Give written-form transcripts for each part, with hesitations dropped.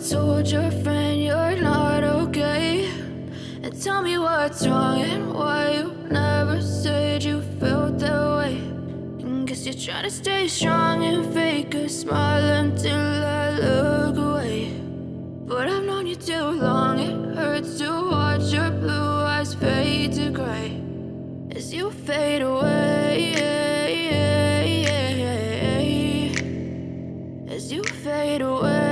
told your friend you're not okay? And tell me what's wrong and why you never said you felt that way. And guess you're trying to stay strong and fake a smile until I look away. But I've known you too long, it hurts to watch your blue eyes fade to gray as you fade away, as you fade away.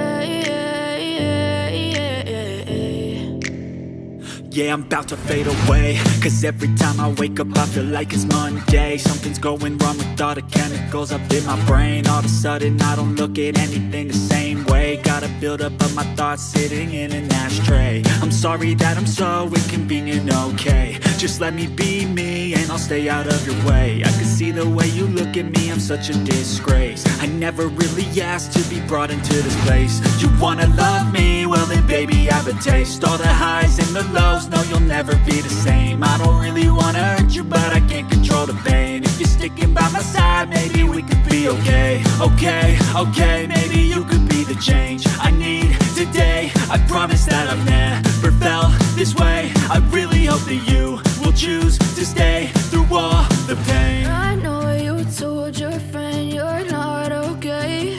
Yeah, I'm about to fade away, cause every time I wake up I feel like it's Monday. Something's going wrong with all the chemicals up in my brain. All of a sudden I don't look at anything the same way. Got a buildup of my thoughts sitting in an ashtray. I'm sorry that I'm so inconvenient, okay? Just let me be me and I'll stay out of your way. I can see the way you look at me, I'm such a disgrace. I never really asked to be brought into this place. You wanna love me? Well then baby have a taste. All the highs and the lows, no you'll never be the same. I don't really wanna hurt you but I can't control the pain. If you're sticking by my side maybe we could be okay. Okay, maybe you could be the change I need today. I promise that I've never felt this way. I really hope that you will choose to stay through all the pain. I know you told your friend you're not okay.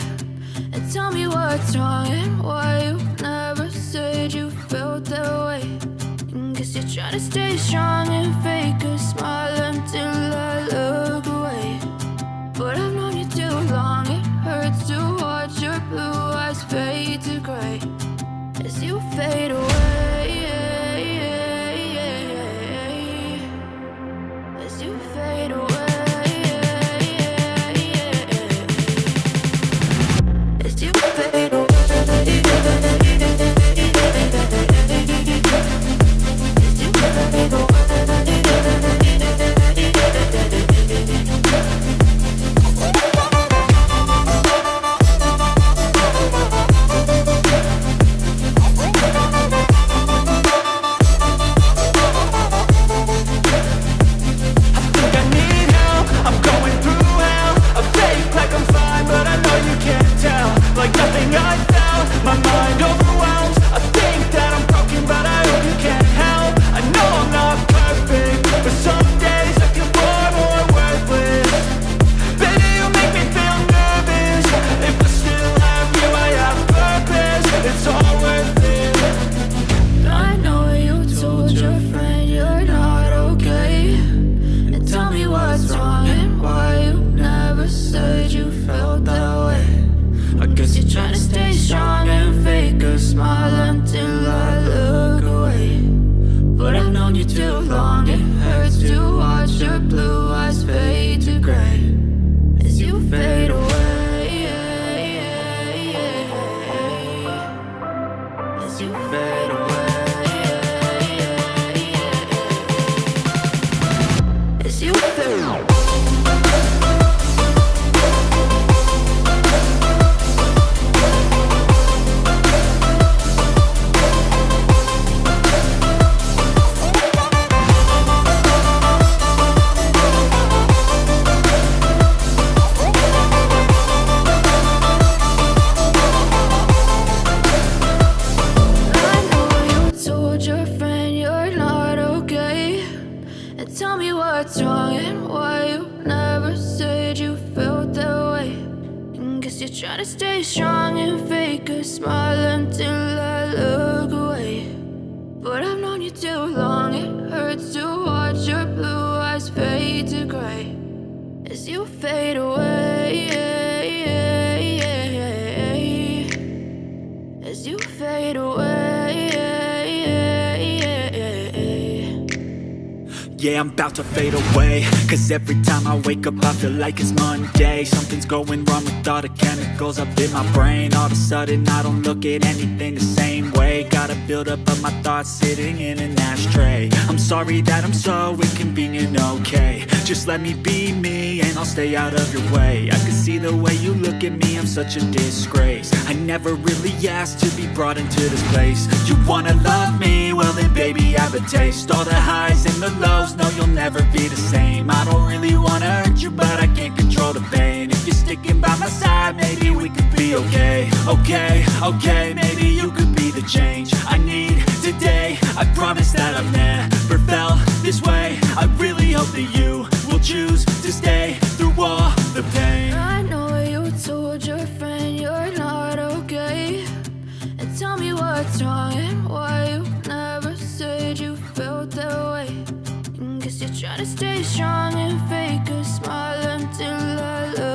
And tell me what's wrong and why you never said you felt that way. And guess you're trying to stay strong and fake a smile until I look away. But I've known you too long, it hurts to watch your blue eyes fade to gray as you fade away, as you fade away, as you fade away. Try to stay strong and fake a smile until I look away. But I've known you too long, it hurts to watch your blue eyes fade to gray as you fade away, as you fade away. Yeah, I'm about to fade away, cause every time I wake up I feel like it's Monday. Something's going wrong with all the chemicals up in my brain. All of a sudden I don't look at anything the same way. Got a buildup of my thoughts sitting in an ashtray. I'm sorry that I'm so inconvenient, okay? Just let me be me and I'll stay out of your way. I can see the way you look at me, I'm such a disgrace. I never really asked to be brought into this place. You wanna love me? Well then baby have a taste. All the highs and the lows, no you'll never be the same. I don't really wanna hurt you but I can't control the pain. If you're sticking by my side maybe we could be okay. Okay, maybe you could change I need today. I promise that I've never felt this way. I really hope that you will choose to stay through all the pain. I know you told your friend you're not okay, and tell me what's wrong and why you never said you felt that way. Guess you're trying to stay strong and fake a smile until I love